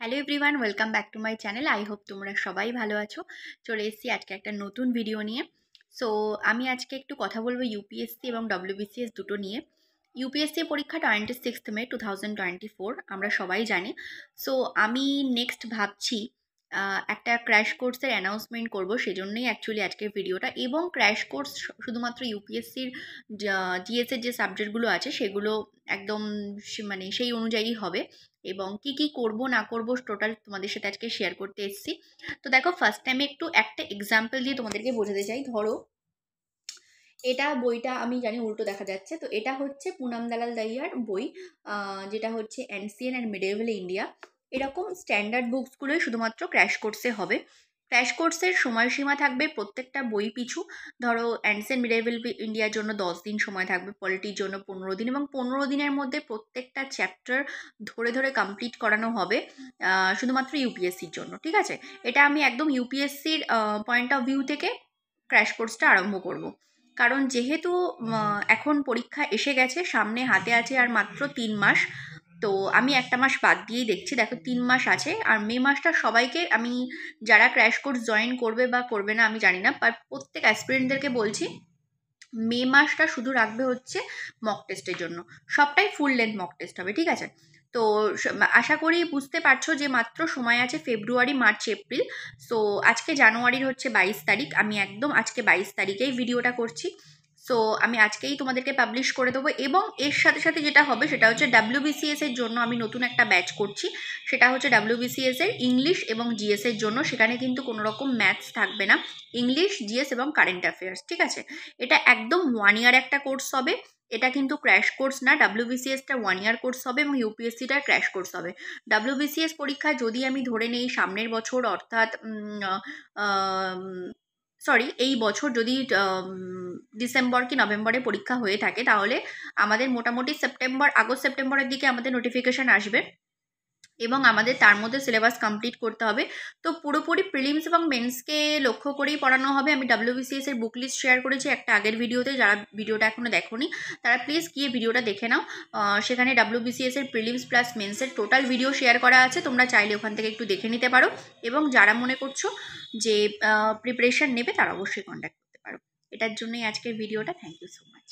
Hello everyone, welcome back to my channel. I hope তোমরা সবাই ভালো আছো। চলে এসেছি আজকে একটা নতুন ভিডিও নিয়ে। সো আমি আজকে একটু কথা বলবো ইউপিএসসি এবং ডব্লিউবিসিএস দুটো নিয়ে। ইউপিএসসি পরীক্ষা 26 মে 2024, আমরা সবাই জানি। সো আমি নেক্সট ভাবছি একটা ক্র্যাশ কোর্সের অ্যানাউন্সমেন্ট করব, সেজন্যই অ্যাকচুয়ালি আজকের ভিডিওটা। এবং ক্র্যাশ কোর্স শুধুমাত্র ইউপিএসসির জিএসের যে সাবজেক্টগুলো আছে সেগুলো একদম মানে সেই অনুযায়ী হবে। এবং কি কি করব না করব টোটাল তোমাদের সাথে আজকে শেয়ার করতে এসেছি। তো দেখো, ফার্স্ট টাইমে একটু একটা এক্সাম্পল দিয়ে তোমাদেরকে বোঝাতে চাই। ধরো, এটা বইটা আমি জানি উল্টো দেখা যাচ্ছে, তো এটা হচ্ছে পুনাম দালাল দাহিয়ার বই, যেটা হচ্ছে অ্যানসিয়েন্ট অ্যান্ড মিডেভেল ইন্ডিয়া। এরকম স্ট্যান্ডার্ড বুকসগুলোই শুধুমাত্র ক্র্যাশ কোর্সে হবে। ক্র্যাশ কোর্সের সময়সীমা থাকবে প্রত্যেকটা বই পিছু। ধরো, অ্যানসিয়েন্ট মিডেভেল ইন্ডিয়ার জন্য 10 দিন সময় থাকবে, পলিটির জন্য 15 দিন, এবং 15 দিনের মধ্যে প্রত্যেকটা চ্যাপ্টার ধরে ধরে কমপ্লিট করানো হবে শুধুমাত্র ইউপিএসসির জন্য। ঠিক আছে, এটা আমি একদম ইউপিএসসির পয়েন্ট অফ ভিউ থেকে ক্র্যাশ কোর্সটা আরম্ভ করব। কারণ যেহেতু এখন পরীক্ষা এসে গেছে, সামনে হাতে আছে আর মাত্র 3 মাস। তো আমি একটা মাস বাদ দিয়েই দেখছি। দেখো, 3 মাস আছে, আর মে মাসটা সবাইকে আমি, যারা ক্র্যাশ কোর্স জয়েন করবে বা করবে না আমি জানি না, বাট প্রত্যেক অ্যাসপিরেন্টদেরকে বলছি, মে মাসটা শুধু রাখবে হচ্ছে মক টেস্টের জন্য। সবটাই ফুল লেন্থ মক টেস্ট হবে। ঠিক আছে, তো আশা করি বুঝতে পারছো যে মাত্র সময় আছে ফেব্রুয়ারি, মার্চ, এপ্রিল। সো আজকে জানুয়ারির হচ্ছে 22 তারিখ, আমি একদম আজকে 22 তারিখেই ভিডিওটা করছি। সো আমি আজকেই তোমাদেরকে পাবলিশ করে দেবো। এবং এর সাথে সাথে যেটা হবে সেটা হচ্ছে ডাব্লিউবিসিএস এর জন্য আমি নতুন একটা ব্যাচ করছি। সেটা হচ্ছে ডাব্লিউবিসিএস এর ইংলিশ এবং জিএস এর জন্য। সেখানে কিন্তু কোনো রকম ম্যাথস থাকবে না, ইংলিশ, জিএস এবং কারেন্ট অ্যাফেয়ার্স। ঠিক আছে, এটা একদম 1 ইয়ার একটা কোর্স হবে। এটা কিন্তু ক্র্যাশ কোর্স না। ডাব্লিউবিসিএসটা 1 ইয়ার কোর্স হবে এবং ইউপিএসসিটা ক্র্যাশ কোর্স হবে। ডাব্লিউবিসিএস পরীক্ষা যদি আমি ধরে নেই সামনের বছর, অর্থাৎ সরি, এই বছর যদি ডিসেম্বর কি নভেম্বরে পরীক্ষা হয়ে থাকে, তাহলে আমাদের মোটামুটি আগস্ট সেপ্টেম্বরের দিকে আমাদের নোটিফিকেশান আসবে এবং আমাদের তার মধ্যে সিলেবাস কমপ্লিট করতে হবে। তো পুরোপুরি প্রিলিমস এবং মেন্সকে লক্ষ্য করেই পড়ানো হবে। আমি ডাব্লিউবিসিএস এর বুক লিস্ট শেয়ার করেছি একটা আগের ভিডিওতে। যারা ভিডিওটা এখনো দেখোনি তারা প্লিজ গিয়ে ভিডিওটা দেখে নাও। সেখানে ডাব্লিউবিসিএস এর প্রিলিমস প্লাস মেন্সের টোটাল ভিডিও শেয়ার করা আছে, তোমরা চাইলে ওখান থেকে একটু দেখে নিতে পারো। এবং যারা মনে করছো যে প্রিপারেশন নেবে তারা অবশ্যই কন্ট্যাক্ট করতে পারো। এটার জন্যই আজকের ভিডিওটা। Thank you so much.